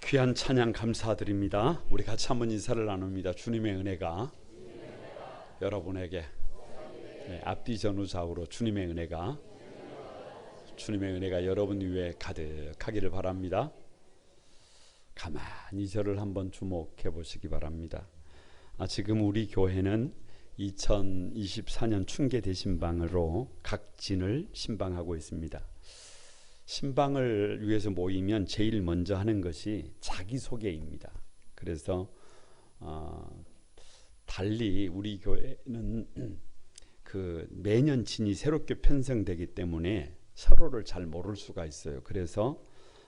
귀한 찬양 감사드립니다. 우리 같이 한번 인사를 나눕니다. 주님의 은혜가 여러분에게 앞뒤 전후 좌우로 주님의 은혜가 여러분 위에 가득하기를 바랍니다. 가만히 저를 한번 주목해 보시기 바랍니다. 지금 우리 교회는 2024년 춘계 대신방으로 각 진을 신방하고 있습니다. 신방을 위해서 모이면 제일 먼저 하는 것이 자기소개입니다. 그래서 달리 우리 교회는 매년 진이 새롭게 편성되기 때문에 서로를 잘 모를 수가 있어요. 그래서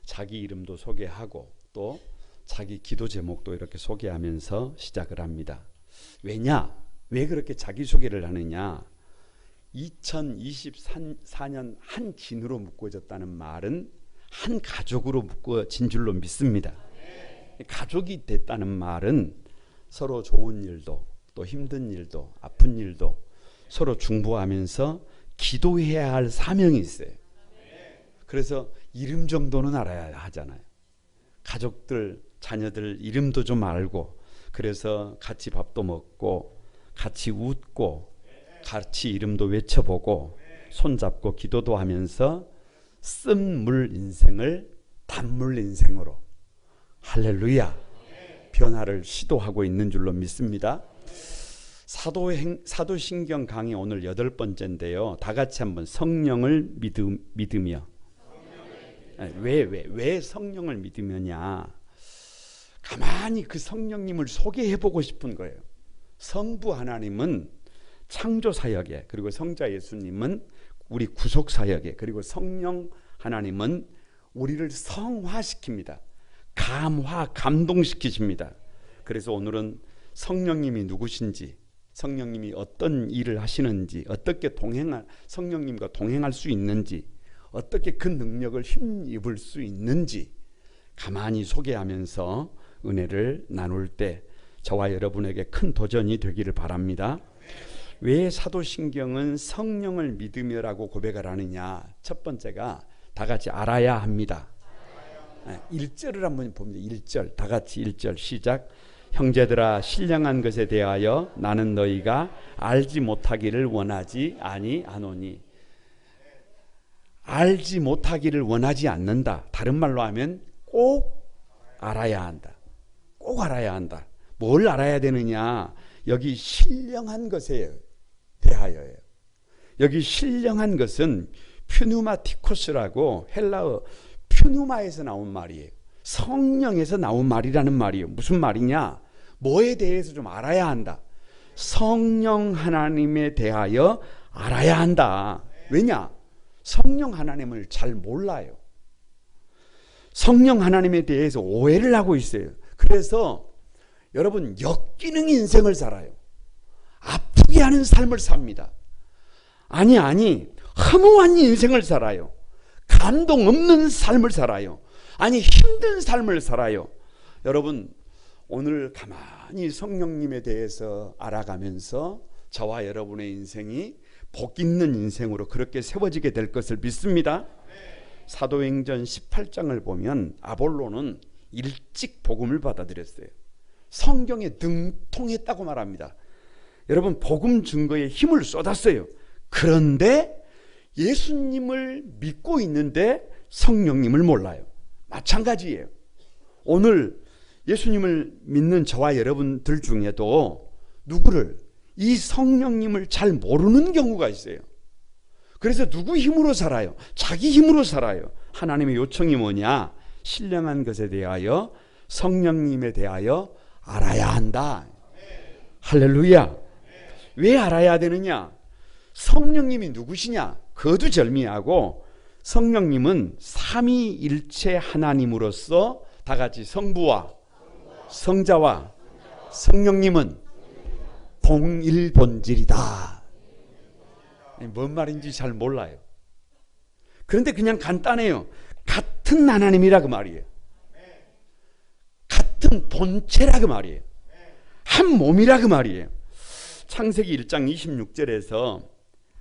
자기 이름도 소개하고 또 자기 기도 제목도 이렇게 소개하면서 시작을 합니다. 왜 그렇게 자기소개를 하느냐? 2024년 한 진으로 묶어졌다는 말은 한 가족으로 묶어진 줄로 믿습니다. 가족이 됐다는 말은 서로 좋은 일도 또 힘든 일도 아픈 일도 서로 중보하면서 기도해야 할 사명이 있어요. 그래서 이름 정도는 알아야 하잖아요. 가족들, 자녀들 이름도 좀 알고, 그래서 같이 밥도 먹고 같이 웃고 같이 이름도 외쳐보고 손잡고 기도도 하면서 쓴물 인생을 단물 인생으로 할렐루야 변화를 시도하고 있는 줄로 믿습니다. 사도신경 강의 오늘 8번째인데요. 다 같이 한번 성령을 믿으며. 왜 성령을 믿으면야? 가만히 그 성령님을 소개해보고 싶은 거예요. 성부 하나님은 창조 사역에, 그리고 성자 예수님은 우리 구속 사역에, 그리고 성령 하나님은 우리를 성화시킵니다. 감동시키십니다. 그래서 오늘은 성령님이 누구신지, 성령님이 어떤 일을 하시는지, 어떻게 성령님과 동행할 수 있는지, 어떻게 그 능력을 힘입을 수 있는지 가만히 소개하면서 은혜를 나눌 때 저와 여러분에게 큰 도전이 되기를 바랍니다. 왜 사도신경은 성령을 믿으며라고 고백을 하느냐? 첫 번째가 다 같이 알아야 합니다. 1절을 한번 봅니다. 1절 다 같이 1절 시작. 형제들아, 신령한 것에 대하여 나는 너희가 알지 못하기를 원하지 아니하노니. 알지 못하기를 원하지 않는다. 다른 말로 하면 꼭 알아야 한다. 꼭 알아야 한다. 뭘 알아야 되느냐? 여기 신령한 것에 대하여예요. 여기 신령한 것은 퓨누마티코스라고 헬라어 퓨누마에서 나온 말이에요. 성령에서 나온 말이라는 말이에요. 무슨 말이냐? 뭐에 대해서 좀 알아야 한다. 성령 하나님에 대하여 알아야 한다. 왜냐? 성령 하나님을 잘 몰라요. 성령 하나님에 대해서 오해를 하고 있어요. 그래서 여러분 역기능 인생을 살아요. 아프게 하는 삶을 삽니다. 아니 허무한 인생을 살아요. 감동 없는 삶을 살아요. 아니 힘든 삶을 살아요. 여러분 오늘 가만히 성령님에 대해서 알아가면서 저와 여러분의 인생이 복 있는 인생으로 그렇게 세워지게 될 것을 믿습니다. 사도행전 18장을 보면 아볼로는 일찍 복음을 받아들였어요. 성경에 등통했다고 말합니다. 여러분 복음 증거에 힘을 쏟았어요. 그런데 예수님을 믿고 있는데 성령님을 몰라요. 마찬가지예요. 오늘 예수님을 믿는 저와 여러분들 중에도 이 성령님을 잘 모르는 경우가 있어요. 그래서 누구 힘으로 살아요? 자기 힘으로 살아요. 하나님의 요청이 뭐냐? 신령한 것에 대하여 성령님에 대하여 알아야 한다. 할렐루야. 왜 알아야 되느냐? 성령님이 누구시냐? 거두절미하고 성령님은 삼위일체 하나님으로서 다 같이 성부와 성자와 성령님은 동일본질이다. 뭔 말인지 잘 몰라요. 그런데 그냥 간단해요. 같은 하나님이라 그 말이에요. 같은 본체라 그 말이에요. 한 몸이라 그 말이에요. 창세기 1장 26절에서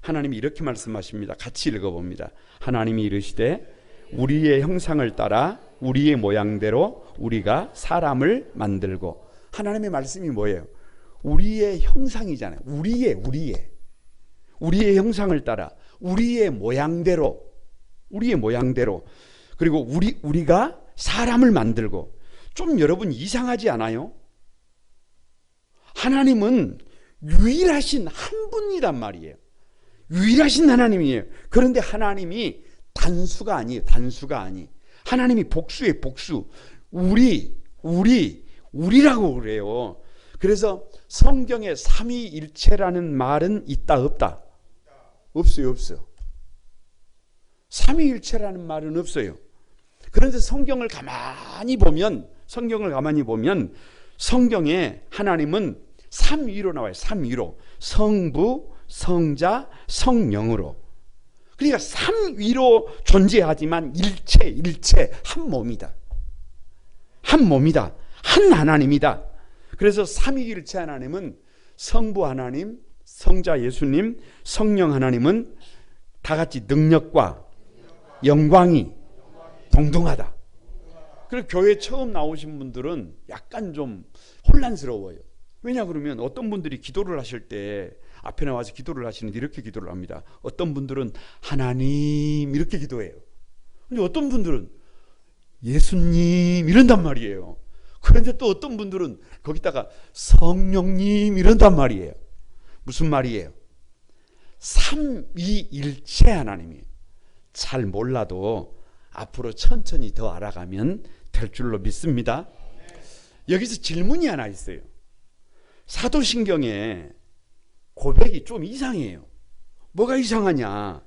하나님이 이렇게 말씀하십니다. 같이 읽어봅니다. 하나님이 이르시되 우리의 형상을 따라 우리의 모양대로 우리가 사람을 만들고. 하나님의 말씀이 뭐예요? 우리의 형상이잖아요. 우리의 형상을 따라 우리의 모양대로 그리고 우리가 사람을 만들고. 좀 여러분 이상하지 않아요? 하나님은 유일하신 한 분이란 말이에요. 유일하신 하나님이에요. 그런데 하나님이 단수가 아니에요. 하나님이 복수예요. 복수. 우리라고 그래요. 그래서 성경에 삼위일체라는 말은 있다 없다? 없어요. 삼위일체라는 말은 없어요. 그런데 성경을 가만히 보면 성경에 하나님은 삼위로 나와요. 삼위로. 성부, 성자, 성령으로. 그러니까 삼위로 존재하지만 일체 한 몸이다. 한 하나님이다. 그래서 삼위일체 하나님은 성부 하나님, 성자 예수님, 성령 하나님은 다 같이 능력과 영광이 동등하다. 그리고 교회 처음 나오신 분들은 약간 좀 혼란스러워요. 왜냐 그러면 어떤 분들이 기도를 하실 때 앞에 나와서 기도를 하시는데 이렇게 기도를 합니다. 어떤 분들은 하나님 이렇게 기도해요. 근데 어떤 분들은 예수님 이런단 말이에요. 그런데 또 어떤 분들은 거기다가 성령님 이런단 말이에요. 무슨 말이에요? 삼위일체 하나님이에요. 잘 몰라도 앞으로 천천히 더 알아가면 될 줄로 믿습니다. 여기서 질문이 하나 있어요. 사도신경에 고백이 좀 이상해요. 뭐가 이상하냐?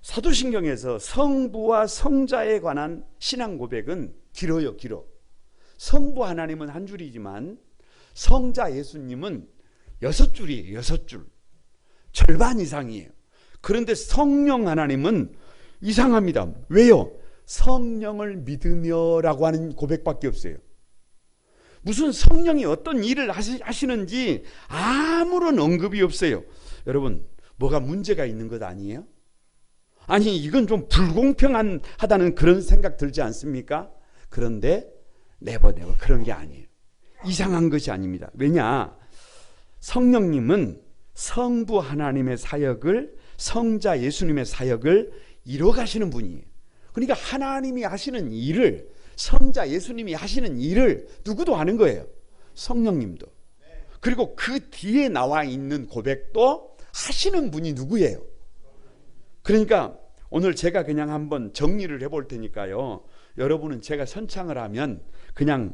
사도신경에서 성부와 성자에 관한 신앙 고백은 길어요. 성부 하나님은 한 줄이지만 성자 예수님은 6줄이에요. 6줄. 절반 이상이에요. 그런데 성령 하나님은 이상합니다. 왜요? 성령을 믿으며라고 하는 고백밖에 없어요. 무슨 성령이 어떤 일을 하시는지 아무런 언급이 없어요. 여러분, 뭐가 문제가 있는 것 아니에요? 아니, 이건 좀 불공평하다는 그런 생각 들지 않습니까? 그런데 네버 그런 게 아니에요. 이상한 것이 아닙니다. 왜냐? 성령님은 성부 하나님의 사역을, 성자 예수님의 사역을 이뤄가시는 분이에요. 그러니까 하나님이 하시는 일을, 성자 예수님이 하시는 일을 누구도 하는 거예요. 성령님도. 그리고 그 뒤에 나와 있는 고백도 하시는 분이 누구예요? 그러니까 오늘 제가 그냥 한번 정리를 해볼 테니까요. 여러분은 제가 선창을 하면 그냥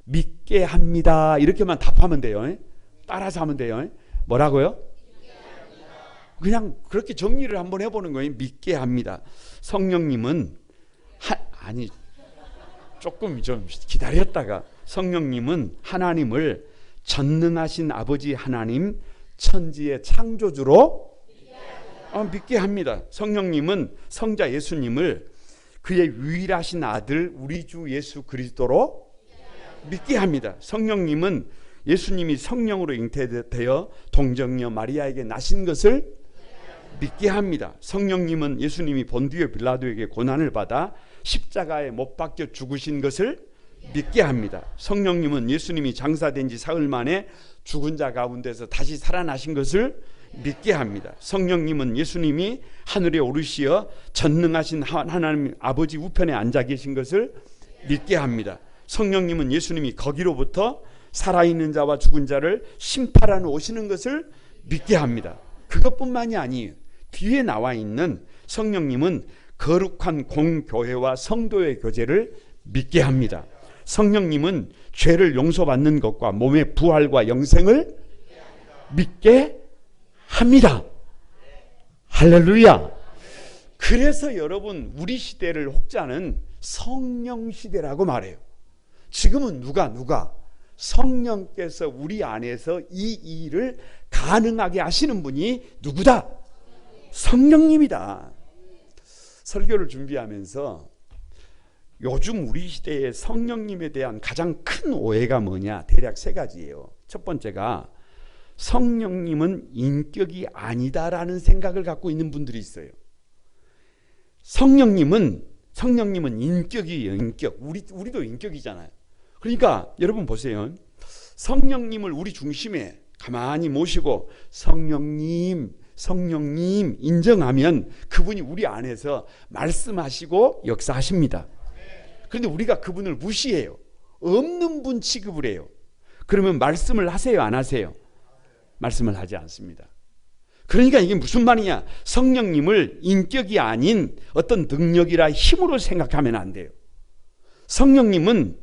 믿게 합니다 이렇게만 답하면 돼요. 따라서 하면 돼요. 뭐라고요? 그냥 그렇게 정리를 한번 해보는 거예요. 믿게 합니다. 성령님은 조금 좀 기다렸다가, 성령님은 하나님을 전능하신 아버지 하나님, 천지의 창조주로 믿게 합니다. 성령님은 성자 예수님을 그의 유일하신 아들 우리 주 예수 그리스도로 믿게 합니다. 성령님은 예수님이 성령으로 잉태되어 동정녀 마리아에게 나신 것을 믿게 합니다. 성령님은 예수님이 본디오 빌라도에게 고난을 받아 십자가에 못 박혀 죽으신 것을 믿게 합니다. 성령님은 예수님이 장사된 지 사흘 만에 죽은 자 가운데서 다시 살아나신 것을 믿게 합니다. 성령님은 예수님이 하늘에 오르시어 전능하신 하나님 아버지 우편에 앉아 계신 것을 믿게 합니다. 성령님은 예수님이 거기로부터 살아있는 자와 죽은 자를 심판하러 오시는 것을 믿게 합니다. 그것뿐만이 아니에요. 뒤에 나와 있는 성령님은 거룩한 공교회와 성도의 교제를 믿게 합니다. 성령님은 죄를 용서받는 것과 몸의 부활과 영생을 믿게 합니다. 할렐루야. 그래서 여러분, 우리 시대를 혹자는 성령 시대라고 말해요. 지금은 누가 성령께서 우리 안에서 이 일을 가능하게 하시는 분이 누구다? 성령님이다. 설교를 준비하면서 요즘 우리 시대의 성령님에 대한 가장 큰 오해가 뭐냐? 대략 3가지예요. 첫 번째가 성령님은 인격이 아니다라는 생각을 갖고 있는 분들이 있어요. 성령님은 성령님은 인격이에요. 인격. 우리도 인격이잖아요. 그러니까 여러분 보세요. 성령님을 우리 중심에 가만히 모시고 성령님 인정하면 그분이 우리 안에서 말씀하시고 역사하십니다. 그런데 우리가 그분을 무시해요. 없는 분 취급을 해요. 그러면 말씀을 하세요, 안 하세요? 말씀을 하지 않습니다. 그러니까 이게 무슨 말이냐? 성령님을 인격이 아닌 어떤 능력이라 힘으로 생각하면 안 돼요. 성령님은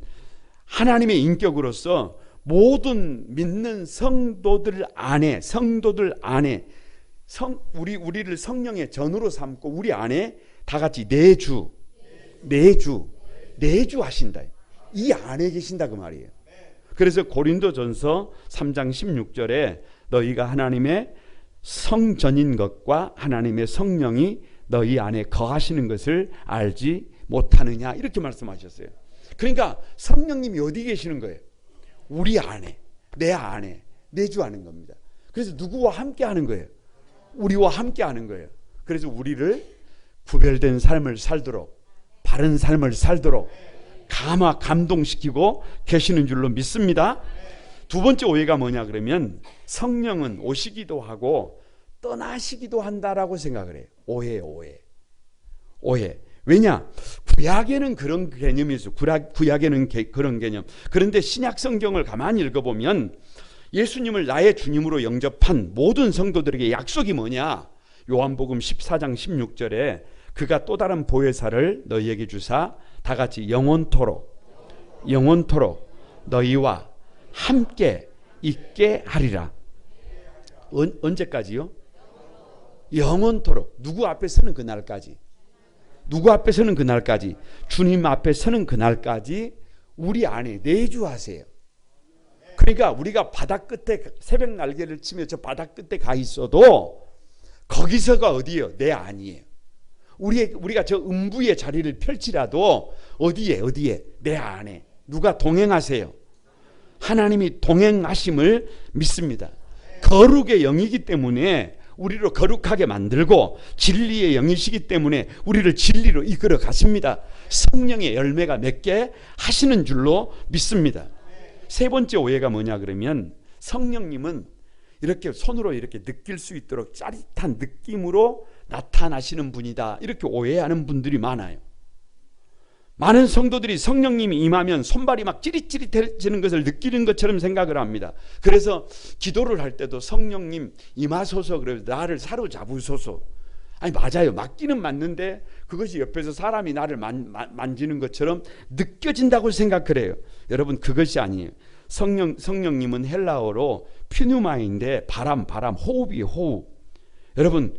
하나님의 인격으로서 모든 믿는 성도들 안에 우리를 성령의 전으로 삼고 우리 안에 다 같이 내주 하신다. 이 안에 계신다 그 말이에요. 그래서 고린도전서 3장 16절에 너희가 하나님의 성전인 것과 하나님의 성령이 너희 안에 거하시는 것을 알지 못하느냐 이렇게 말씀하셨어요. 그러니까 성령님이 어디 계시는 거예요? 우리 안에, 내 안에 내주하는 겁니다. 그래서 누구와 함께 하는 거예요? 우리와 함께 하는 거예요. 그래서 우리를 구별된 삶을 살도록, 바른 삶을 살도록 감동시키고 계시는 줄로 믿습니다. 두 번째 오해가 뭐냐 그러면 성령은 오시기도 하고 떠나시기도 한다라고 생각을 해요. 오해. 왜냐? 구약에는 그런 개념이 있어요. 구약에는 그런 개념. 그런데 신약 성경을 가만히 읽어보면 예수님을 나의 주님으로 영접한 모든 성도들에게 약속이 뭐냐? 요한복음 14장 16절에 그가 또 다른 보혜사를 너희에게 주사 다 같이 영원토록 너희와 함께 있게 하리라. 언제까지요? 영원토록. 누구 앞에 서는 그날까지. 주님 앞에 서는 그날까지 우리 안에 내주하세요. 그러니까 우리가 바다 끝에 새벽 날개를 치며 저 바다 끝에 가 있어도 거기서가 어디예요? 내 안이에요. 우리가 저 음부의 자리를 펼치라도 어디에? 내 안에. 누가 동행하세요? 하나님이 동행하심을 믿습니다. 거룩의 영이기 때문에 우리를 거룩하게 만들고 진리의 영이시기 때문에 우리를 진리로 이끌어 가십니다. 성령의 열매가 맺게 하시는 줄로 믿습니다. 세 번째 오해가 뭐냐 그러면 성령님은 이렇게 손으로 이렇게 느낄 수 있도록 짜릿한 느낌으로 나타나시는 분이다. 이렇게 오해하는 분들이 많아요. 많은 성도들이 성령님이 임하면 손발이 막 찌릿찌릿해지는 것을 느끼는 것처럼 생각을 합니다. 그래서 기도를 할 때도 성령님 임하소서 그래서 나를 사로잡으소서. 아니 맞아요. 맞기는 맞는데 그것이 옆에서 사람이 나를 만지는 것처럼 느껴진다고 생각을 해요. 여러분 그것이 아니에요. 성령님은 헬라어로 퓨뉴마인데 바람, 호흡이에요. 호흡. 여러분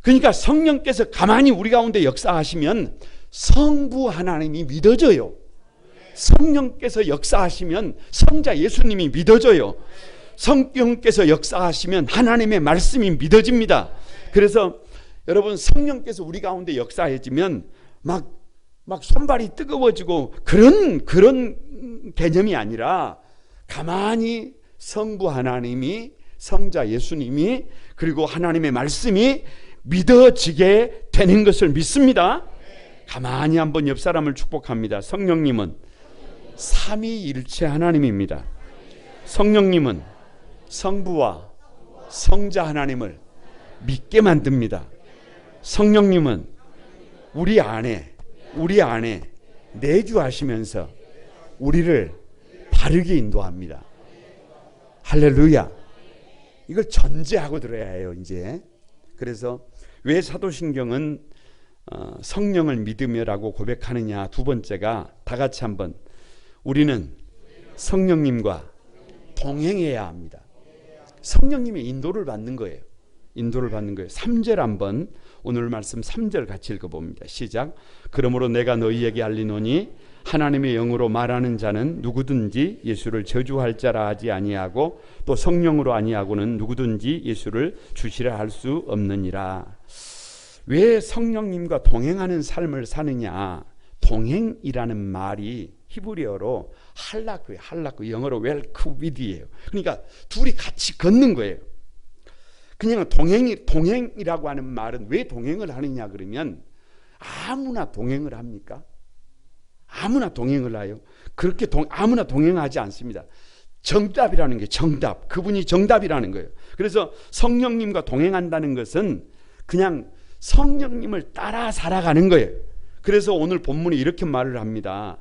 그러니까 성령께서 가만히 우리 가운데 역사하시면 성부 하나님이 믿어져요. 성령께서 역사하시면 성자 예수님이 믿어져요. 성령께서 역사하시면 하나님의 말씀이 믿어집니다. 그래서 여러분 성령께서 우리 가운데 역사해지면 막 손발이 뜨거워지고 그런 개념이 아니라 가만히 성부 하나님이 성자 예수님이 그리고 하나님의 말씀이 믿어지게 되는 것을 믿습니다. 가만히 한번 옆 사람을 축복합니다. 성령님은 삼위일체 하나님입니다. 성령님은 성부와 성자 하나님을 믿게 만듭니다. 성령님은 우리 안에 내주하시면서 우리를 바르게 인도합니다. 할렐루야. 이걸 전제하고 들어야 해요. 이제 그래서 왜 사도신경은 성령을 믿으며라고 고백하느냐. 두 번째가 다 같이 한번 우리는 성령님과 동행해야 합니다. 성령님의 인도를 받는 거예요. 3절 한번 오늘 말씀 3절 같이 읽어봅니다. 시작. 그러므로 내가 너희에게 알리노니 하나님의 영으로 말하는 자는 누구든지 예수를 저주할 자라 하지 아니하고 또 성령으로 아니하고는 누구든지 예수를 주시라 할 수 없느니라. 왜 성령님과 동행하는 삶을 사느냐? 동행이라는 말이 히브리어로 할라크, 영어로 웰크 위드예요. 그러니까 둘이 같이 걷는 거예요. 그냥 동행이라고 하는 말은 왜 동행을 하느냐 그러면 아무나 동행을 합니까? 아무나 동행을 해요? 그렇게 아무나 동행하지 않습니다. 정답이라는 게 정답. 그분이 정답이라는 거예요. 그래서 성령님과 동행한다는 것은 그냥 성령님을 따라 살아가는 거예요. 그래서 오늘 본문이 이렇게 말을 합니다.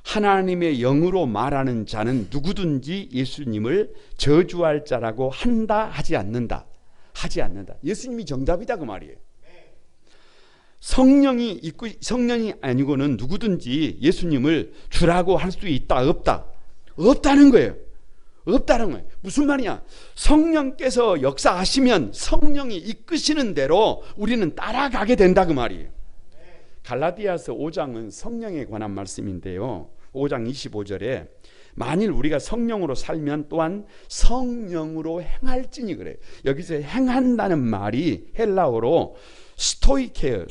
하나님의 영으로 말하는 자는 누구든지 예수님을 저주할 자라고 한다 하지 않는다. 하지 않는다. 예수님이 정답이다 그 말이에요. 성령이 아니고는 누구든지 예수님을 주라고 할 수 있다 없다. 없다는 거예요. 없다는 거예요. 무슨 말이냐? 성령께서 역사하시면 성령이 이끄시는 대로 우리는 따라가게 된다 그 말이에요. 갈라디아서 5장은 성령에 관한 말씀인데요. 5장 25절에 만일 우리가 성령으로 살면 또한 성령으로 행할지니 그래요. 여기서 행한다는 말이 헬라어로 스토이케어.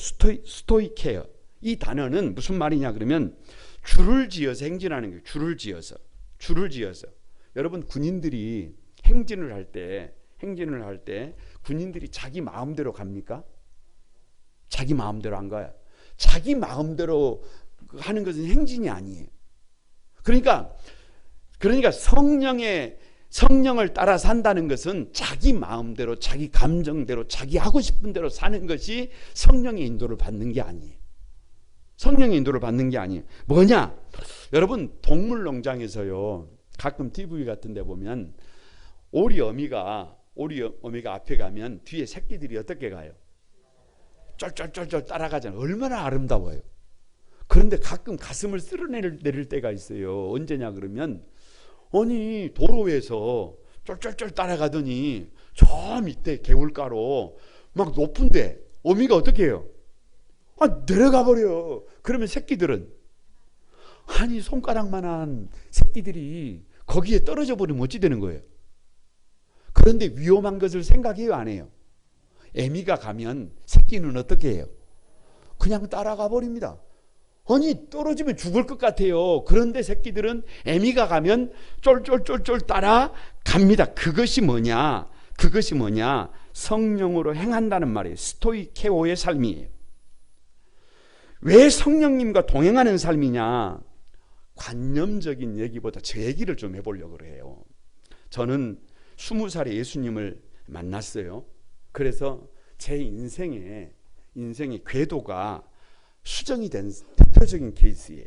이 단어는 무슨 말이냐 그러면 줄을 지어서 행진하는 거예요. 줄을 지어서. 여러분 군인들이 행진을 할 때 군인들이 자기 마음대로 갑니까? 자기 마음대로 안 가요. 자기 마음대로 하는 것은 행진이 아니에요. 그러니까 성령을 따라 산다는 것은 자기 마음대로, 자기 감정대로, 자기 하고 싶은 대로 사는 것이 성령의 인도를 받는 게 아니에요. 성령의 인도를 받는 게 아니에요. 뭐냐? 여러분 동물농장에서요. 가끔 TV 같은 데 보면 오리 어미가 앞에 가면 뒤에 새끼들이 어떻게 가요? 쫄쫄쫄쫄 따라가잖아요. 얼마나 아름다워요. 그런데 가끔 가슴을 쓸어내릴 때가 있어요. 언제냐 그러면 아니 도로에서 쫄쫄쫄 따라가더니 저 밑에 개울가로 막 높은데 어미가 어떻게 해요? 내려가 버려. 그러면 새끼들은 아니 손가락만한 새끼들이 거기에 떨어져 버리면 어찌 되는 거예요? 그런데 위험한 것을 생각해요 안 해요? 애미가 가면 새끼는 어떻게 해요? 그냥 따라가 버립니다. 아니 떨어지면 죽을 것 같아요. 그런데 새끼들은 애미가 가면 쫄쫄쫄쫄 따라갑니다. 그것이 뭐냐? 성령으로 행한다는 말이에요. 스토이케오의 삶이에요. 왜 성령님과 동행하는 삶이냐? 관념적인 얘기보다 제 얘기를 좀 해보려고 해요. 저는 20살에 예수님을 만났어요. 그래서 제 인생의 궤도가 수정이 된 대표적인 케이스예요.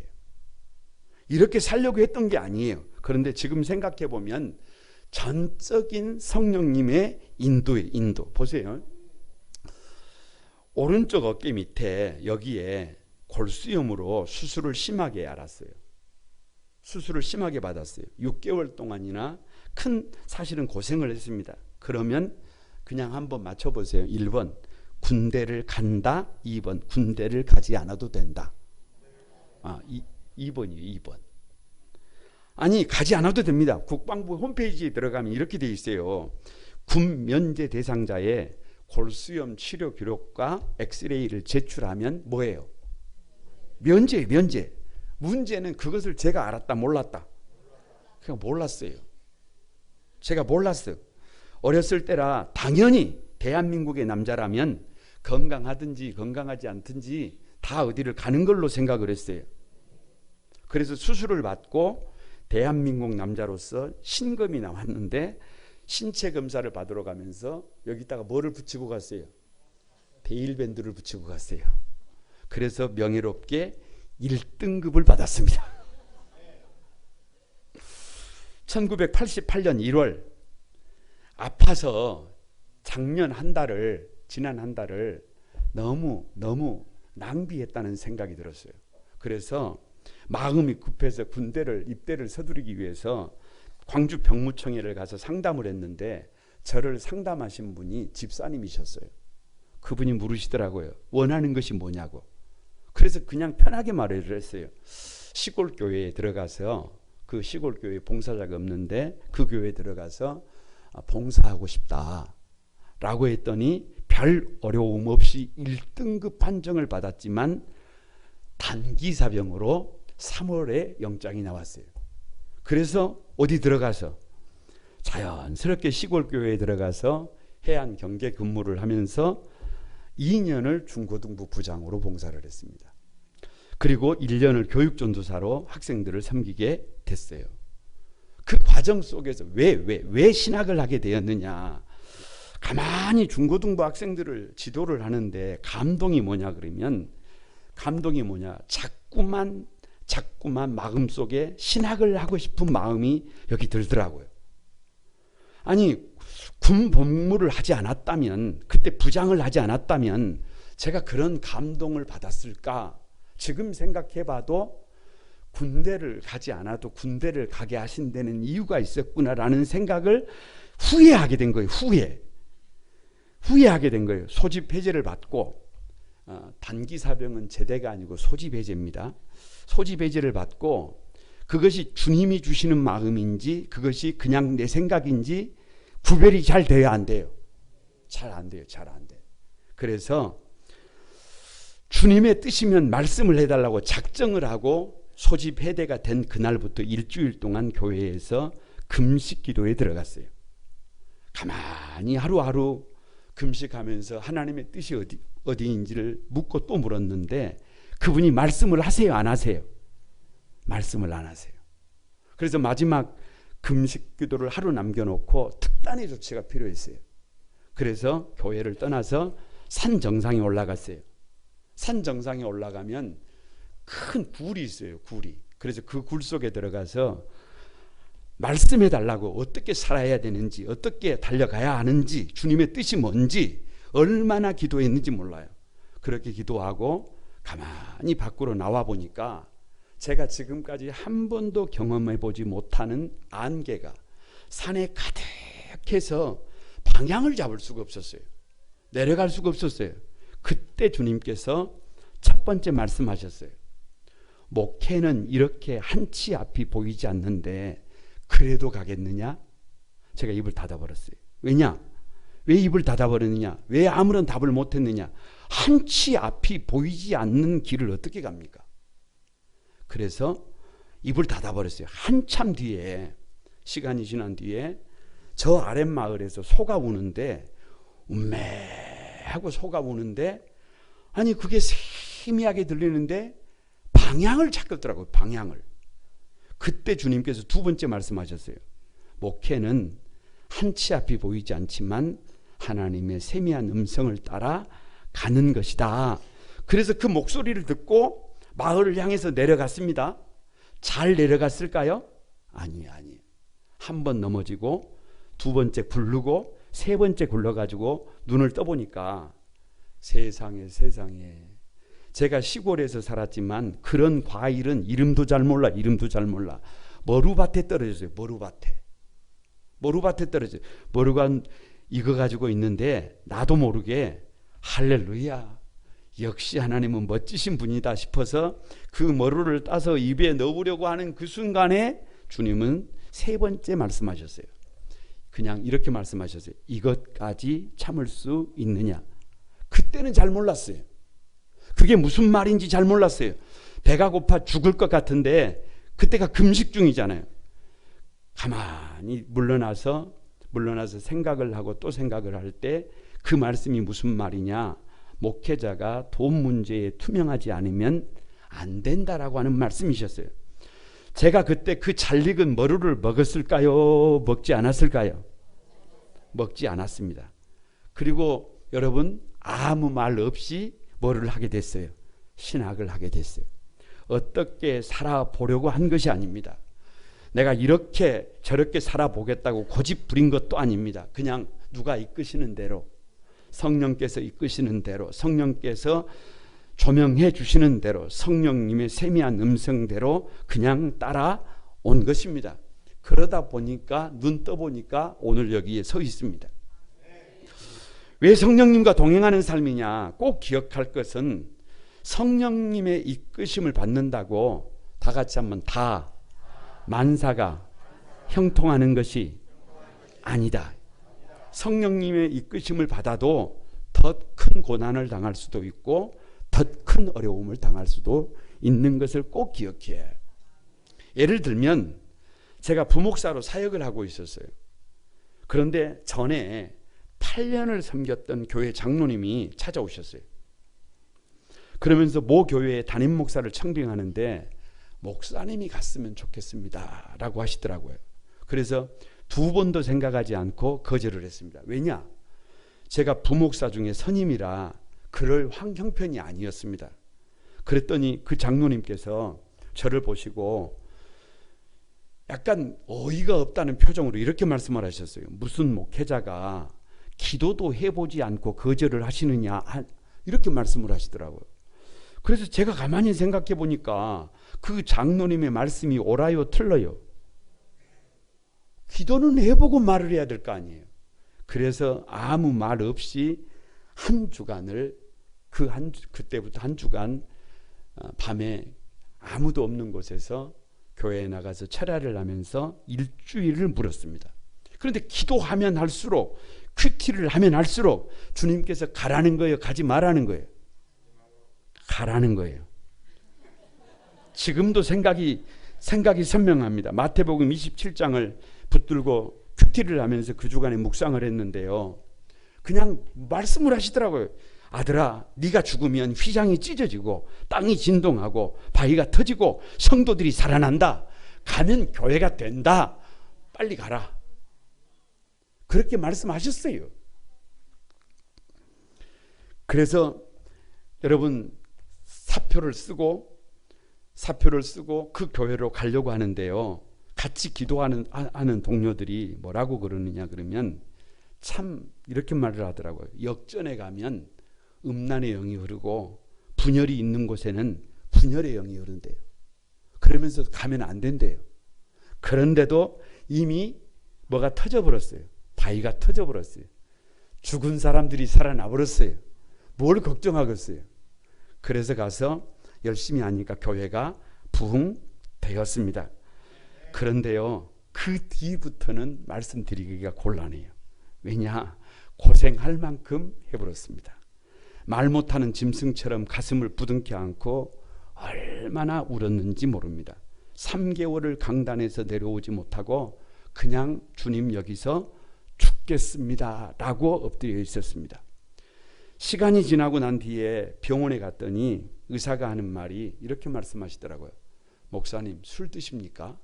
이렇게 살려고 했던 게 아니에요. 그런데 지금 생각해 보면 전적인 성령님의 인도예요. 인도. 보세요. 오른쪽 어깨 밑에 여기에 골수염으로 수술을 심하게 알았어요. 수술을 심하게 받았어요. 6개월 동안이나 사실은 고생을 했습니다. 그러면 그냥 한번 맞춰보세요. 1번 군대를 간다. 2번 군대를 가지 않아도 된다. 2번이에요. 2번. 아니 가지 않아도 됩니다. 국방부 홈페이지에 들어가면 이렇게 돼 있어요. 군 면제 대상자의 골수염 치료 기록과 엑스레이를 제출하면 뭐예요? 면제예요. 면제. 문제는 그것을 제가 알았다 몰랐다. 그냥 몰랐어요. 제가 몰랐어요. 어렸을 때라 당연히 대한민국의 남자라면 건강하든지 건강하지 않든지 다 어디를 가는 걸로 생각을 했어요. 그래서 수술을 받고 대한민국 남자로서 신검이 나왔는데 신체 검사를 받으러 가면서 여기다가 뭐를 붙이고 갔어요? 데일밴드를 붙이고 갔어요. 그래서 명예롭게 1등급을 받았습니다. 1988년 1월 아파서 지난 한 달을 너무 낭비했다는 생각이 들었어요. 그래서 마음이 급해서 입대를 서두르기 위해서 광주 병무청회를 가서 상담을 했는데 저를 상담하신 분이 집사님이셨어요. 그분이 물으시더라고요. 원하는 것이 뭐냐고. 그래서 그냥 편하게 말을 했어요. 시골 교회에 들어가서 그 시골 교회 봉사자가 없는데 그 교회에 들어가서 봉사하고 싶다 라고 했더니 별 어려움 없이 1등급 판정을 받았지만 단기사병으로 3월에 영장이 나왔어요. 그래서 어디 들어가서 자연스럽게 시골 교회에 들어가서 해안 경계 근무를 하면서 2년을 중고등부 부장으로 봉사를 했습니다. 그리고 1년을 교육전도사로 학생들을 섬기게 됐어요. 그 과정 속에서 왜 신학을 하게 되었느냐. 가만히 중고등부 학생들을 지도를 하는데 감동이 뭐냐 그러면, 감동이 뭐냐, 자꾸만 마음속에 신학을 하고 싶은 마음이 여기 들더라고요. 아니, 군 복무를 하지 않았다면, 그때 부장을 하지 않았다면 제가 그런 감동을 받았을까? 지금 생각해봐도 군대를 가지 않아도 군대를 가게 하신 데는 이유가 있었구나라는 생각을 후회하게 된 거예요. 후회하게 된 거예요. 소집 해제를 받고, 단기 사병은 제대가 아니고 소집 해제입니다. 소집 해제를 받고, 그것이 주님이 주시는 마음인지 그것이 그냥 내 생각인지 구별이 잘 돼야 안 돼요. 잘 안 돼요. 그래서 주님의 뜻이면 말씀을 해달라고 작정을 하고 소집 해대가 된 그날부터 일주일 동안 교회에서 금식 기도에 들어갔어요. 가만히 하루하루 금식하면서 하나님의 뜻이 어디인지를 묻고 또 물었는데, 그분이 말씀을 하세요, 안 하세요? 말씀을 안 하세요. 그래서 마지막 금식 기도를 하루 남겨놓고 특단의 조치가 필요했어요. 그래서 교회를 떠나서 산 정상에 올라갔어요. 산 정상에 올라가면 큰 굴이 있어요. 굴이. 그래서 그 굴 속에 들어가서 말씀해 달라고, 어떻게 살아야 되는지, 어떻게 달려가야 하는지, 주님의 뜻이 뭔지, 얼마나 기도했는지 몰라요. 그렇게 기도하고 가만히 밖으로 나와 보니까 제가 지금까지 한 번도 경험해 보지 못하는 안개가 산에 가득해서 방향을 잡을 수가 없었어요. 내려갈 수가 없었어요. 그때 주님께서 첫 번째 말씀하셨어요. 목회는 이렇게 한치 앞이 보이지 않는데 그래도 가겠느냐? 제가 입을 닫아버렸어요. 왜냐? 왜 입을 닫아버렸느냐? 왜 아무런 답을 못했느냐? 한치 앞이 보이지 않는 길을 어떻게 갑니까? 그래서 입을 닫아버렸어요. 한참 뒤에, 시간이 지난 뒤에 저 아랫마을에서 소가 우는데, 음매하고 소가 우는데, 아니 그게 희미하게 들리는데 방향을 찾겠더라고요. 방향을. 그때 주님께서 두 번째 말씀하셨어요. 목회는 한치 앞이 보이지 않지만 하나님의 세미한 음성을 따라 가는 것이다. 그래서 그 목소리를 듣고 마을을 향해서 내려갔습니다. 잘 내려갔을까요? 아니에요. 한 번 넘어지고 두 번째 굴르고 세 번째 굴러가지고 눈을 떠보니까 세상에 제가 시골에서 살았지만 그런 과일은 이름도 잘 몰라. 머루밭에 떨어졌어요. 머루밭에 떨어져요. 머루가 익어가지고 있는데 나도 모르게 할렐루야, 역시 하나님은 멋지신 분이다 싶어서 그 머루를 따서 입에 넣으려고 하는 그 순간에 주님은 세 번째 말씀하셨어요. 그냥 이렇게 말씀하셨어요. 이것까지 참을 수 있느냐? 그때는 잘 몰랐어요. 그게 무슨 말인지 잘 몰랐어요. 배가 고파 죽을 것 같은데 그때가 금식 중이잖아요. 가만히 물러나서 생각을 하고 또 생각을 할 때 그 말씀이 무슨 말이냐? 목회자가 돈 문제에 투명하지 않으면 안 된다라고 하는 말씀이셨어요. 제가 그때 그 잘 익은 머루를 먹었을까요? 먹지 않았을까요? 먹지 않았습니다. 그리고 여러분, 아무 말 없이 뭐를 하게 됐어요? 신학을 하게 됐어요. 어떻게 살아보려고 한 것이 아닙니다. 내가 이렇게 저렇게 살아보겠다고 고집 부린 것도 아닙니다. 그냥 누가 이끄시는 대로, 성령께서 이끄시는 대로, 성령께서 조명해 주시는 대로, 성령님의 세미한 음성대로 그냥 따라온 것입니다. 그러다 보니까 눈 떠보니까 오늘 여기에 서 있습니다. 왜 성령님과 동행하는 삶이냐? 꼭 기억할 것은 성령님의 이끄심을 받는다고 다 같이 한번 다 만사가 형통하는 것이 아니다. 성령님의 이끄심을 받아도 더 큰 고난을 당할 수도 있고 더 큰 어려움을 당할 수도 있는 것을 꼭 기억해야 해요. 예를 들면 제가 부목사로 사역을 하고 있었어요. 그런데 전에 8년을 섬겼던 교회 장로님이 찾아오셨어요. 그러면서 모 교회의 담임 목사를 청빙하는데 목사님이 갔으면 좋겠습니다 라고 하시더라고요. 그래서 2번도 생각하지 않고 거절을 했습니다. 왜냐? 제가 부목사 중에 선임이라 그럴 형편이 아니었습니다. 그랬더니 그 장로님께서 저를 보시고 약간 어이가 없다는 표정으로 이렇게 말씀을 하셨어요. 무슨 목회자가 기도도 해보지 않고 거절을 하시느냐, 이렇게 말씀을 하시더라고요. 그래서 제가 가만히 생각해 보니까 그 장로님의 말씀이 옳아요, 틀려요? 기도는 해보고 말을 해야 될 거 아니에요. 그래서 아무 말 없이 한 주간을 그때부터 한 주간 밤에 아무도 없는 곳에서 교회에 나가서 철야를 하면서 일주일을 물었습니다. 그런데 기도하면 할수록, 큐티를 하면 할수록 주님께서 가라는 거예요, 가지 말라는 거예요? 가라는 거예요. 지금도 생각이 선명합니다. 마태복음 27장을 붙들고 큐티를 하면서 그 주간에 묵상을 했는데요, 그냥 말씀을 하시더라고요. 아들아, 네가 죽으면 휘장이 찢어지고 땅이 진동하고 바위가 터지고 성도들이 살아난다. 가면 교회가 된다. 빨리 가라. 그렇게 말씀하셨어요. 그래서 여러분, 사표를 쓰고 그 교회로 가려고 하는데요, 같이 기도하는 동료들이 뭐라고 그러느냐 그러면 참 이렇게 말을 하더라고요. 역전에 가면 음란의 영이 흐르고 분열이 있는 곳에는 분열의 영이 흐른대요. 그러면서 가면 안 된대요. 그런데도 이미 뭐가 터져버렸어요. 바위가 터져버렸어요. 죽은 사람들이 살아나 버렸어요. 뭘 걱정하겠어요. 그래서 가서 열심히 하니까 교회가 부흥되었습니다. 그런데요, 그 뒤부터는 말씀드리기가 곤란해요. 왜냐? 고생할 만큼 해버렸습니다. 말 못하는 짐승처럼 가슴을 부둥켜 안고 얼마나 울었는지 모릅니다. 3개월을 강단에서 내려오지 못하고 그냥 주님 여기서 죽겠습니다 라고 엎드려 있었습니다. 시간이 지나고 난 뒤에 병원에 갔더니 의사가 하는 말이 이렇게 말씀하시더라고요. 목사님, 술 드십니까?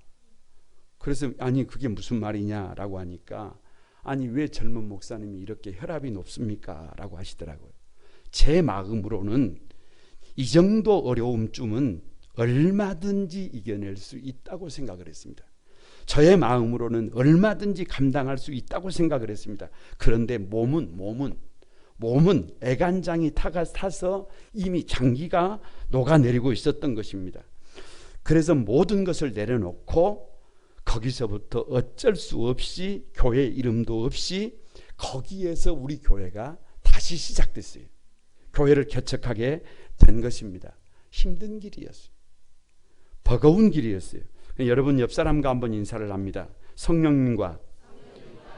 그래서 아니 그게 무슨 말이냐라고 하니까 아니 왜 젊은 목사님이 이렇게 혈압이 높습니까? 라고 하시더라고요. 제 마음으로는 이 정도 어려움쯤은 얼마든지 이겨낼 수 있다고 생각을 했습니다. 저의 마음으로는 얼마든지 감당할 수 있다고 생각을 했습니다. 그런데 몸은 애간장이 타서 이미 장기가 녹아내리고 있었던 것입니다. 그래서 모든 것을 내려놓고 거기서부터 어쩔 수 없이 교회 이름도 없이 거기에서 우리 교회가 다시 시작됐어요. 교회를 개척하게 된 것입니다. 힘든 길이었어요. 버거운 길이었어요. 여러분 옆 사람과 한번 인사를 합니다. 성령님과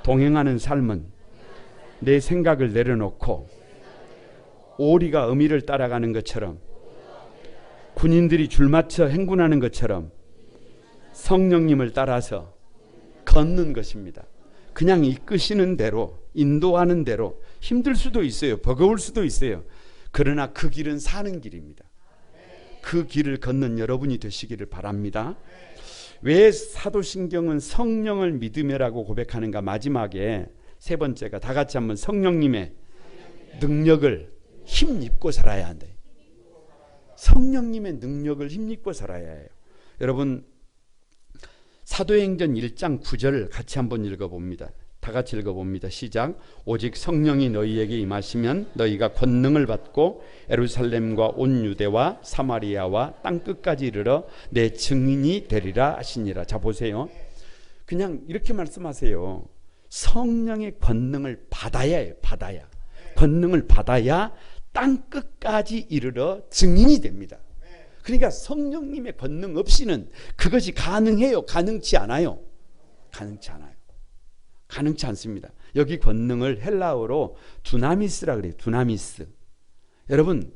동행하는 삶은 내 생각을 내려놓고 오리가 어미를 따라가는 것처럼, 군인들이 줄맞춰 행군하는 것처럼 성령님을 따라서 걷는 것입니다. 그냥 이끄시는 대로, 인도하는 대로. 힘들 수도 있어요. 버거울 수도 있어요. 그러나 그 길은 사는 길입니다. 그 길을 걷는 여러분이 되시기를 바랍니다. 왜 사도신경은 성령을 믿음이라고 고백하는가? 마지막에 세 번째가 다 같이 한번 성령님의 능력을 힘입고 살아야 한다. 성령님의 능력을 힘입고 살아야 해요. 여러분, 사도행전 1장 9절 같이 한번 읽어봅니다. 다 같이 읽어봅니다. 시작. 오직 성령이 너희에게 임하시면 너희가 권능을 받고 예루살렘과 온 유대와 사마리아와 땅끝까지 이르러 내 증인이 되리라 하시니라. 자 보세요. 그냥 이렇게 말씀하세요. 성령의 권능을 받아야 해요. 받아야. 권능을 받아야 땅끝까지 이르러 증인이 됩니다. 그러니까 성령님의 권능 없이는 그것이 가능해요? 가능치 않아요? 가능치 않아요. 가능치 않습니다. 여기 권능을 헬라어로 두나미스라 그래요. 두나미스. 여러분,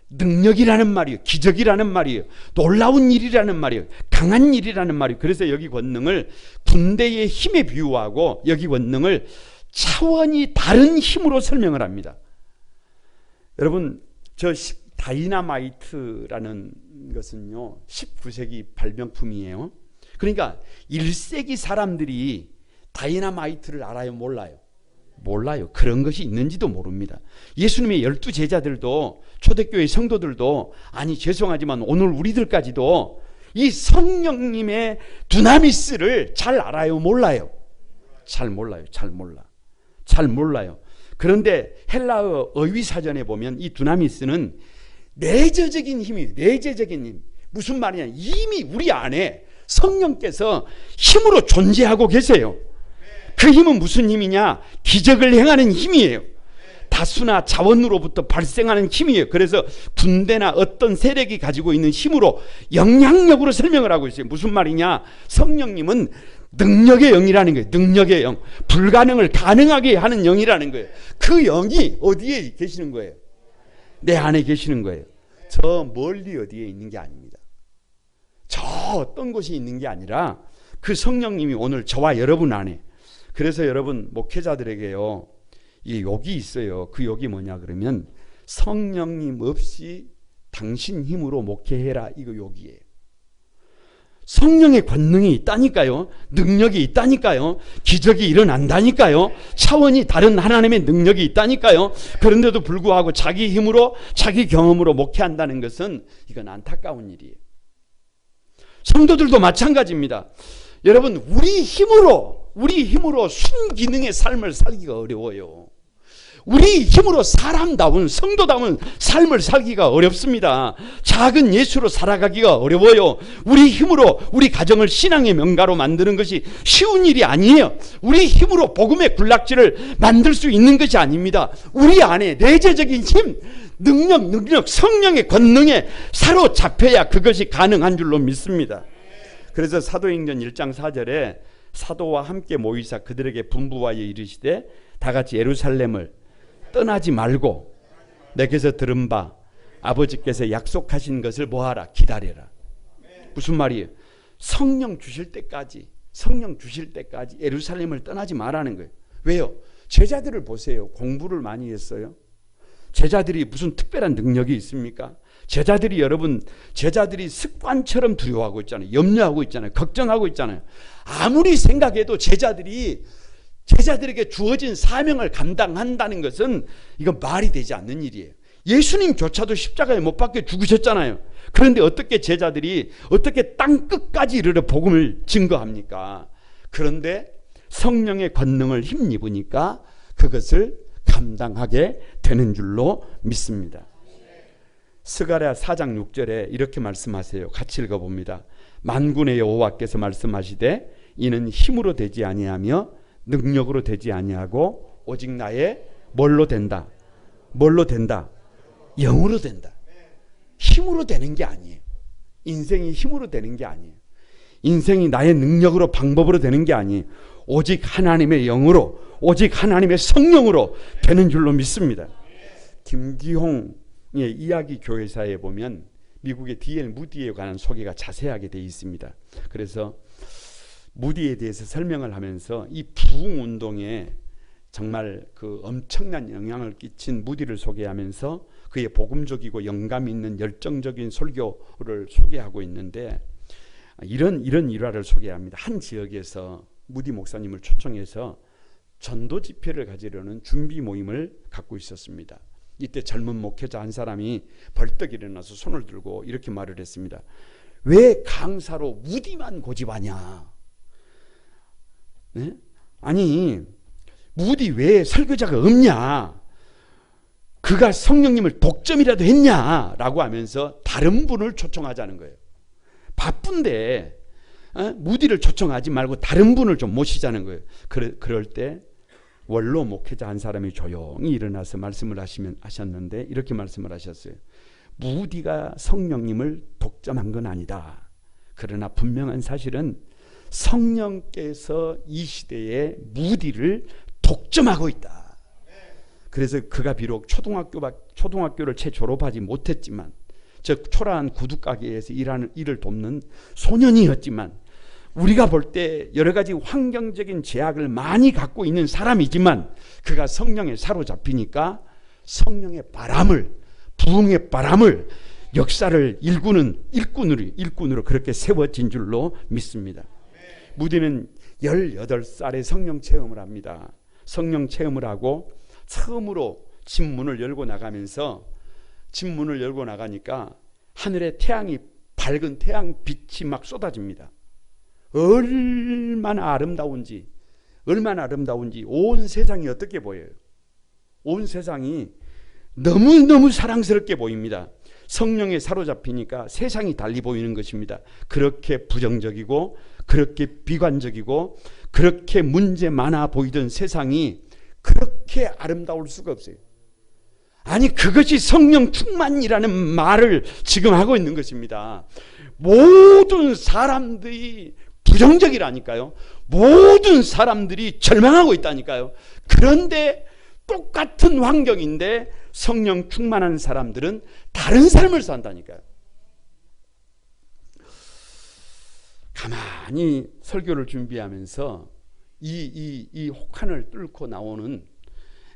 능력이라는 말이에요. 기적이라는 말이에요. 놀라운 일이라는 말이에요. 강한 일이라는 말이에요. 그래서 여기 권능을 군대의 힘에 비유하고 여기 권능을 차원이 다른 힘으로 설명을 합니다. 여러분, 저 다이나마이트라는 것은요 19세기 발명품이에요. 그러니까 1세기 사람들이 다이나마이트를 알아요? 몰라요? 몰라요. 그런 것이 있는지도 모릅니다. 예수님의 12제자들도, 초대교회 성도들도, 아니 죄송하지만 오늘 우리들까지도 이 성령님의 두나미스를 잘 알아요? 몰라요? 잘 몰라요. 잘 몰라요. 그런데 헬라어 어휘사전에 보면 이 두나미스는 내재적인 힘이에요. 내재적인 힘. 무슨 말이냐? 이미 우리 안에 성령께서 힘으로 존재하고 계세요. 그 힘은 무슨 힘이냐? 기적을 행하는 힘이에요. 다수나 자원으로부터 발생하는 힘이에요. 그래서 군대나 어떤 세력이 가지고 있는 힘으로 영향력으로 설명을 하고 있어요. 무슨 말이냐? 성령님은 능력의 영이라는 거예요. 능력의 영. 불가능을 가능하게 하는 영이라는 거예요. 그 영이 어디에 계시는 거예요? 내 안에 계시는 거예요. 저 멀리 어디에 있는 게 아닙니다. 저 어떤 곳이 있는 게 아니라 그 성령님이 오늘 저와 여러분 안에. 그래서 여러분 목회자들에게요 이 욕이 있어요. 그 욕이 뭐냐 그러면 성령님 없이 당신 힘으로 목회해라, 이거 욕이에요. 성령의 권능이 있다니까요. 능력이 있다니까요. 기적이 일어난다니까요. 차원이 다른 하나님의 능력이 있다니까요. 그런데도 불구하고 자기 힘으로 자기 경험으로 목회한다는 것은 이건 안타까운 일이에요. 성도들도 마찬가지입니다. 여러분 우리 힘으로 순기능의 삶을 살기가 어려워요. 우리 힘으로 사람다운 성도다운 삶을 살기가 어렵습니다. 작은 예수로 살아가기가 어려워요. 우리 힘으로 우리 가정을 신앙의 명가로 만드는 것이 쉬운 일이 아니에요. 우리 힘으로 복음의 군락지를 만들 수 있는 것이 아닙니다. 우리 안에 내재적인 힘, 능력, 성령의 권능에 사로잡혀야 그것이 가능한 줄로 믿습니다. 그래서 사도행전 1장 4절에 사도와 함께 모이사 그들에게 분부하여 이르시되 다 같이 예루살렘을 떠나지 말고 내게서 들은 바 아버지께서 약속하신 것을 뭐하라? 기다려라. 무슨 말이에요? 성령 주실 때까지 예루살렘을 떠나지 말라는 거예요. 왜요? 제자들을 보세요. 공부를 많이 했어요. 제자들이 무슨 특별한 능력이 있습니까? 제자들이 습관처럼 두려워하고 있잖아요. 염려하고 있잖아요. 걱정하고 있잖아요. 아무리 생각해도 제자들에게 주어진 사명을 감당한다는 것은 이건 말이 되지 않는 일이에요. 예수님조차도 십자가에 못 박혀 죽으셨잖아요. 그런데 어떻게 제자들이 어떻게 땅 끝까지 이르러 복음을 증거합니까? 그런데 성령의 권능을 힘입으니까 그것을 감당하게 되는 줄로 믿습니다. 스가랴 4장 6절에 이렇게 말씀하세요. 같이 읽어봅니다. 만군의 여호와께서 말씀하시되 이는 힘으로 되지 아니하며 능력으로 되지 아니하고 오직 나의 뭘로 된다? 영으로 된다. 힘으로 되는 게 아니에요. 인생이 힘으로 되는 게 아니에요. 인생이 나의 능력으로 방법으로 되는 게 아니에요. 오직 하나님의 영으로, 오직 하나님의 성령으로 되는 줄로 믿습니다. 김기홍의 이야기 교회사에 보면 미국의 D.L. 무디에 관한 소개가 자세하게 되어 있습니다. 그래서 무디에 대해서 설명을 하면서 이 부흥운동에 정말 그 엄청난 영향을 끼친 무디를 소개하면서 그의 복음적이고 영감 있는 열정적인 설교를 소개하고 있는데 이런 일화를 소개합니다. 한 지역에서 무디 목사님을 초청해서 전도 집회를 가지려는 준비 모임을 갖고 있었습니다. 이때 젊은 목회자 한 사람이 벌떡 일어나서 손을 들고 이렇게 말을 했습니다. 왜 강사로 무디만 고집하냐? 네? 아니 무디 왜 설교자가 없냐? 그가 성령님을 독점이라도 했냐라고 하면서 다른 분을 초청하자는 거예요. 바쁜데 무디를 초청하지 말고 다른 분을 좀 모시자는 거예요. 그럴 때 원로 목회자 한 사람이 조용히 일어나서 말씀을 하셨는데 이렇게 말씀을 하셨어요. 무디가 성령님을 독점한 건 아니다. 그러나 분명한 사실은 성령께서 이 시대에 무디를 독점하고 있다. 그래서 그가 비록 초등학교를 채 졸업하지 못했지만 즉 초라한 구두가게에서 일을 돕는 소년이었지만 우리가 볼 때 여러 가지 환경적인 제약을 많이 갖고 있는 사람이지만 그가 성령에 사로잡히니까 성령의 바람을, 부흥의 바람을, 역사를 일꾼으로 그렇게 세워진 줄로 믿습니다. 무디는 18살에 성령 체험을 합니다. 성령 체험을 하고 처음으로 집문을 열고 나가면서 집문을 열고 나가니까 하늘에 밝은 태양 빛이 막 쏟아집니다. 얼마나 아름다운지 온 세상이 어떻게 보여요? 온 세상이 너무너무 사랑스럽게 보입니다. 성령에 사로잡히니까 세상이 달리 보이는 것입니다. 그렇게 부정적이고 그렇게 비관적이고 그렇게 문제 많아 보이던 세상이 그렇게 아름다울 수가 없어요. 아니, 그것이 성령 충만이라는 말을 지금 하고 있는 것입니다. 모든 사람들이 부정적이라니까요. 모든 사람들이 절망하고 있다니까요. 그런데 똑같은 환경인데 성령 충만한 사람들은 다른 삶을 산다니까요. 가만히 설교를 준비하면서 이 혹한을 뚫고 나오는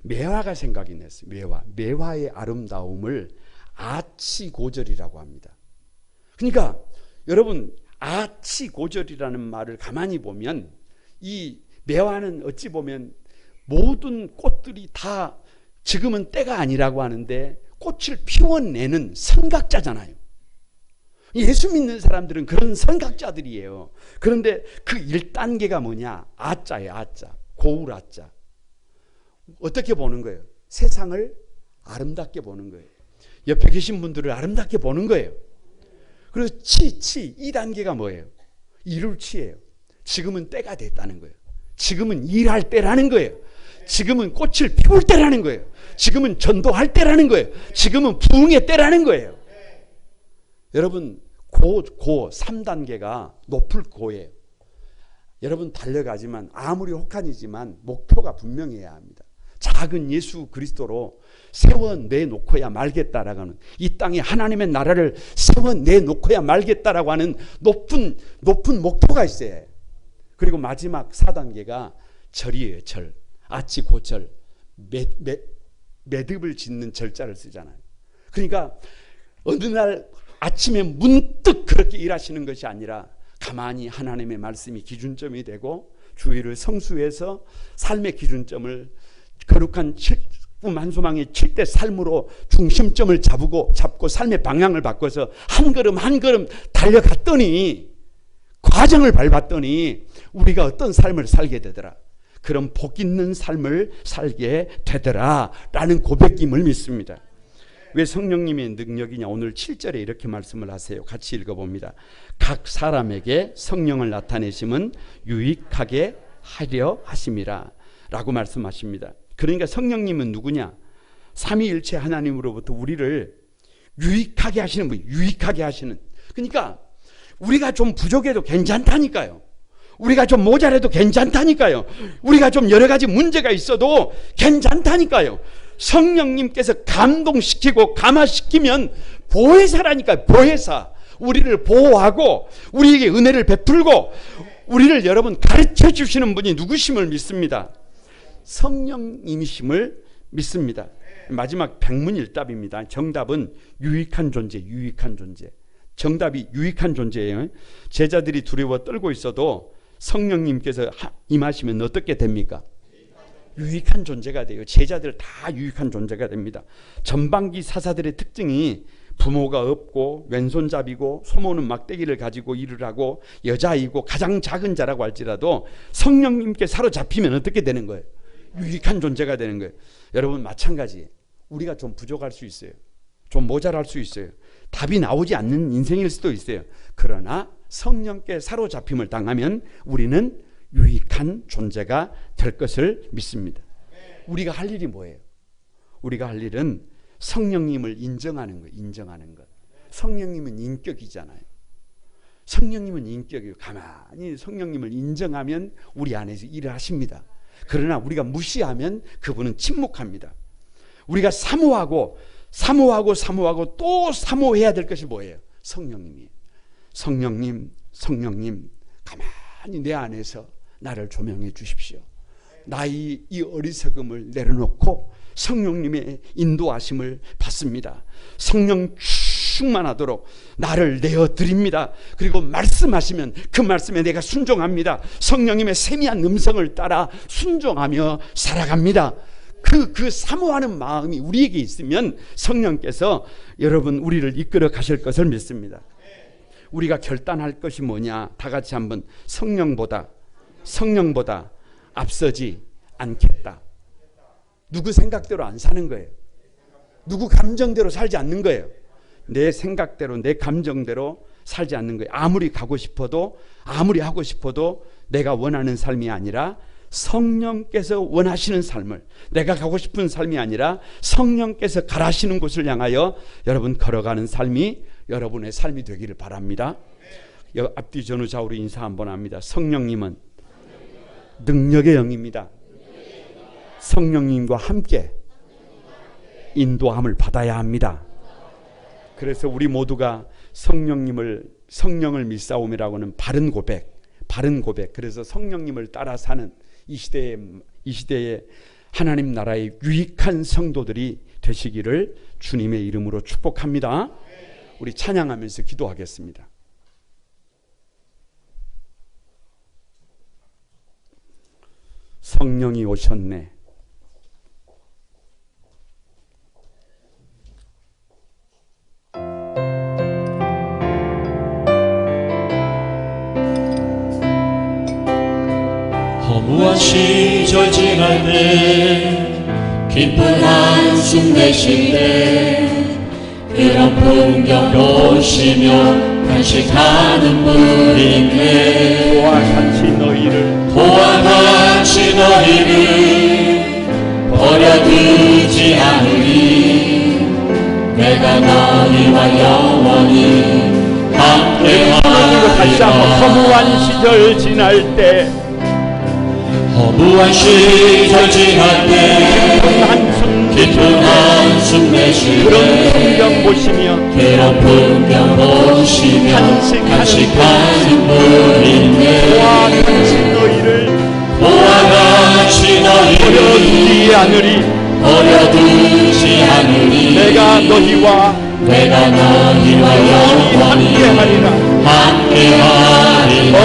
매화가 생각이 났어요. 매화의 아름다움을 아치고절이라고 합니다. 그러니까 여러분, 아치고절이라는 말을 가만히 보면 이 매화는 어찌 보면 모든 꽃들이 다 지금은 때가 아니라고 하는데 꽃을 피워내는 선각자잖아요. 예수 믿는 사람들은 그런 선각자들이에요. 그런데 그 1단계가 뭐냐? 아자예요. 아자. 고울 아자. 어떻게 보는 거예요? 세상을 아름답게 보는 거예요. 옆에 계신 분들을 아름답게 보는 거예요. 그리고 치 2단계가 뭐예요? 이룰 치예요. 지금은 때가 됐다는 거예요. 지금은 일할 때라는 거예요. 지금은 꽃을 피울 때라는 거예요. 지금은 전도할 때라는 거예요. 지금은 부흥의 때라는 거예요. 여러분, 고 3단계가 높을 고예요. 여러분, 달려가지만 아무리 혹한이지만 목표가 분명해야 합니다. 작은 예수 그리스도로 세워내놓고야 말겠다라고 하는, 이 땅에 하나님의 나라를 세워내놓고야 말겠다라고 하는 높은 목표가 있어야 해요. 그리고 마지막 4단계가 절이에요. 절. 아치고절. 매듭을 짓는 절자를 쓰잖아요. 그러니까 어느 날 아침에 문득 그렇게 일하시는 것이 아니라 가만히 하나님의 말씀이 기준점이 되고 주의를 성수해서 삶의 기준점을 거룩한 꿈 한 소망의 7대 삶으로 중심점을 잡고 삶의 방향을 바꿔서 한 걸음 한 걸음 달려갔더니, 과정을 밟았더니 우리가 어떤 삶을 살게 되더라. 그런 복 있는 삶을 살게 되더라 라는 고백임을 믿습니다. 왜 성령님의 능력이냐? 오늘 7절에 이렇게 말씀을 하세요. 같이 읽어봅니다. 각 사람에게 성령을 나타내심은 유익하게 하려 하심이라 라고 말씀하십니다. 그러니까 성령님은 누구냐? 삼위일체 하나님으로부터 우리를 유익하게 하시는 분, 유익하게 하시는. 그러니까 우리가 좀 부족해도 괜찮다니까요. 우리가 좀 모자라도 괜찮다니까요. 우리가 좀 여러 가지 문제가 있어도 괜찮다니까요. 성령님께서 감동시키고 감화시키면 보혜사라니까요. 보혜사. 우리를 보호하고 우리에게 은혜를 베풀고 우리를 여러분 가르쳐 주시는 분이 누구심을 믿습니다. 성령님이심을 믿습니다. 마지막 백문일답입니다. 정답은 유익한 존재, 유익한 존재. 정답이 유익한 존재예요. 제자들이 두려워 떨고 있어도 성령님께서 임하시면 어떻게 됩니까? 유익한 존재가 돼요. 제자들 다 유익한 존재가 됩니다. 전반기 사사들의 특징이 부모가 없고 왼손잡이고 소모는 막대기를 가지고 일을 하고 여자이고 가장 작은 자라고 할지라도 성령님께 사로잡히면 어떻게 되는 거예요? 유익한 존재가 되는 거예요. 여러분, 마찬가지. 우리가 좀 부족할 수 있어요. 좀 모자랄 수 있어요. 답이 나오지 않는 인생일 수도 있어요. 그러나 성령께 사로잡힘을 당하면 우리는 유익한 존재가 될 것을 믿습니다. 우리가 할 일이 뭐예요? 우리가 할 일은 성령님을 인정하는 거예요. 인정하는 것. 성령님은 인격이잖아요. 성령님은 인격이에요. 가만히 성령님을 인정하면 우리 안에서 일을 하십니다. 그러나 우리가 무시하면 그분은 침묵합니다. 우리가 사모하고 또 사모해야 될 것이 뭐예요? 성령님이에요. 성령님 가만히 온전히 내 안에서 나를 조명해 주십시오. 나의 이 어리석음을 내려놓고 성령님의 인도하심을 받습니다. 성령 충만하도록 나를 내어드립니다. 그리고 말씀하시면 그 말씀에 내가 순종합니다. 성령님의 세미한 음성을 따라 순종하며 살아갑니다. 그 사모하는 마음이 우리에게 있으면 성령께서 여러분 우리를 이끌어 가실 것을 믿습니다. 우리가 결단할 것이 뭐냐? 다 같이 한번 성령보다 앞서지 않겠다. 누구 생각대로 안 사는 거예요. 누구 감정대로 살지 않는 거예요. 내 생각대로 내 감정대로 살지 않는 거예요. 아무리 가고 싶어도 아무리 하고 싶어도 내가 원하는 삶이 아니라 성령께서 원하시는 삶을, 내가 가고 싶은 삶이 아니라 성령께서 가라시는 곳을 향하여 여러분 걸어가는 삶이 여러분의 삶이 되기를 바랍니다. 앞뒤 전후 좌우로 인사 한번 합니다. 성령님은 능력의 영입니다. 성령님과 함께 인도함을 받아야 합니다. 그래서 우리 모두가 성령을 믿사오미라고 하는 바른 고백. 그래서 성령님을 따라 사는 이 시대에 하나님 나라의 유익한 성도들이 되시기를 주님의 이름으로 축복합니다. 우리 찬양하면서 기도하겠습니다. 성령이 오셨네. 허무한 시절 지날 때 기쁜 한숨 내쉴 때 그런 풍경 보시며 간식하는 분이 있네. 보아 같이 너희를 버려두지 않으리. 내가 너희와 영원히 함께하리라. 다시 한번 허무한 시절 지날 때 깊은 한숨 내쉴 때 그런 풍경 보시며 간식하는 분이 있네. 보아 같이 너희를 버려두지 않으리. 내가 너희와 영원히 함께하리라.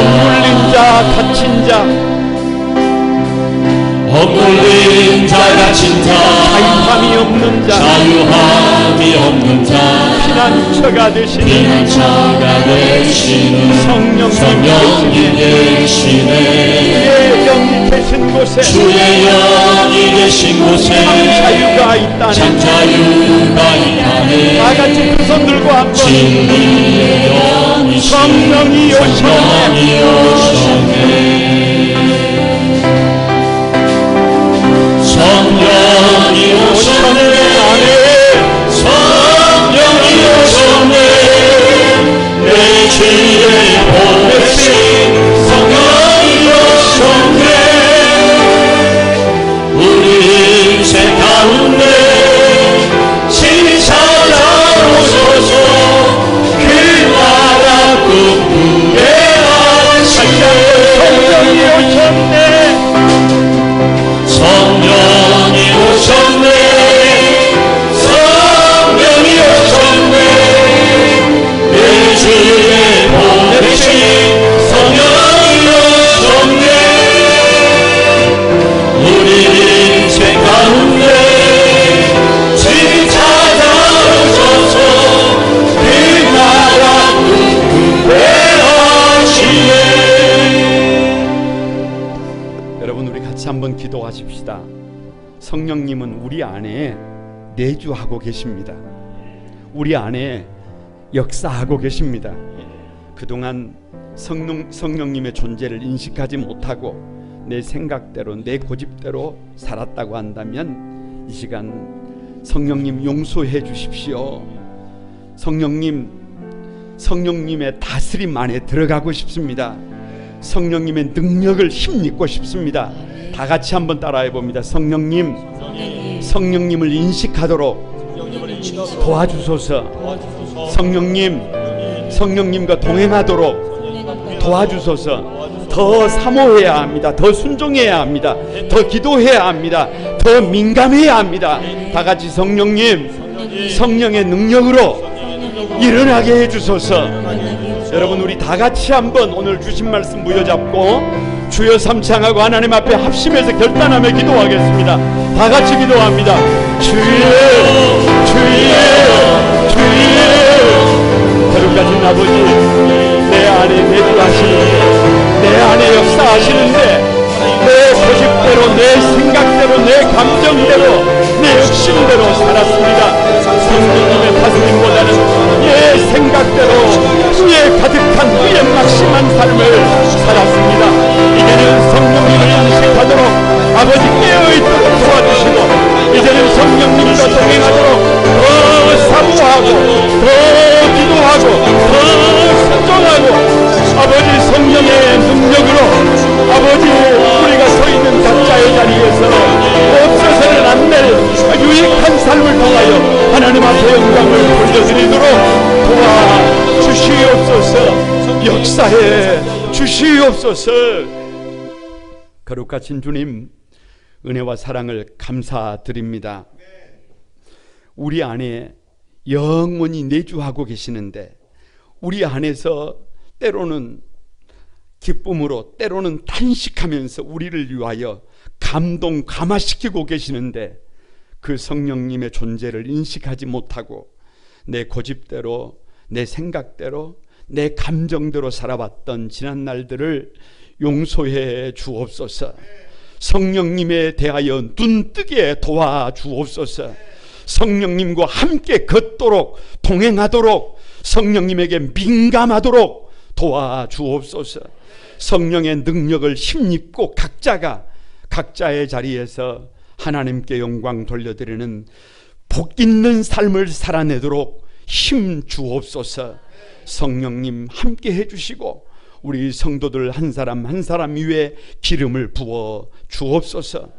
억눌린 자 갇힌 자 자유함이 없는 자 피난처가 되시는 성령님 계시네. 주의 영이 계신 곳에 참 자유가 있다네. 다 같이 그 손 들고 한번 진리의 영이시네. 성령이 오셨네. 성령이 오셨네. 내 주의 보내신 성령이 오셨네. 우리 인생 가운데 친히 찾아오셔서 그 나라 꿈꾸게 하시네. 성령이 오셨네. 성령이 오셨네. 내 주의 보내신 성령이 오셨네. 우리 인생 가운데 친히 찾아오셔서 그 나라 꿈꾸게 하시네. 여러분 우리 같이 한번 기도하십시다. 성령님은 우리 안에 내주하고 계십니다. 우리 안에 역사하고 계십니다. 그동안 성령님의 존재를 인식하지 못하고 내 생각대로 내 고집대로 살았다고 한다면 이 시간 성령님 용서해 주십시오. 성령님의 다스림 안에 들어가고 싶습니다. 성령님의 능력을 힘입고 싶습니다. 다 같이 한번 따라해 봅니다. 성령님을 인식하도록 도와주소서. 성령님과 동행하도록 도와주소서. 더 사모해야 합니다. 더 순종해야 합니다. 더 기도해야 합니다. 더 민감해야 합니다. 다 같이 성령님, 성령의 능력으로 일어나게 해주소서. 여러분, 우리 다 같이 한번 오늘 주신 말씀 부여잡고 주여 삼창하고 하나님 앞에 합심해서 결단하며 기도하겠습니다. 다 같이 기도합니다. 주여, 주여, 주여. 거룩하신 아버지, 내 안에 내주하시는데, 내 안에 역사하시는데, 내 고집대로, 내 생각대로, 내 감정대로, 내 욕심대로 살았습니다. 성령님의 다스림보다는 내 생각대로, 후에 가득한 후에 막심한 삶을 살았습니다. 이제는 성령님을 인식하도록 아버지 깨어있도록 도와주시고, 이제는 성령님과 동행하도록 더 사모하고, 더 기도하고, 더 순종하고, 아버지 성령의 능력으로 아버지 우리가 서 있는 각자의 자리에서 없어서는 안 될 유익한 삶을 통하여 하나님 앞에 영광을 돌려드리도록 도와주시옵소서. 역사해 주시옵소서. 거룩하신 주님, 은혜와 사랑을 감사드립니다. 우리 안에 영원히 내주하고 계시는데, 우리 안에서 때로는 기쁨으로, 때로는 탄식하면서 우리를 위하여 감동, 감화시키고 계시는데, 그 성령님의 존재를 인식하지 못하고 내 고집대로, 내 생각대로, 내 감정대로 살아왔던 지난 날들을 용서해 주옵소서. 성령님에 대하여 눈뜨게 도와주옵소서. 성령님과 함께 걷도록, 동행하도록, 성령님에게 민감하도록 도와주옵소서. 성령의 능력을 힘입고 각자가 각자의 자리에서 하나님께 영광 돌려드리는 복 있는 삶을 살아내도록 힘 주옵소서. 성령님 함께 해주시고 우리 성도들 한 사람 한 사람 위에 기름을 부어 주옵소서.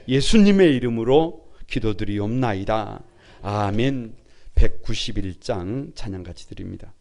예수님의 이름으로 기도드리옵나이다. 아멘. 191장 찬양 같이 드립니다.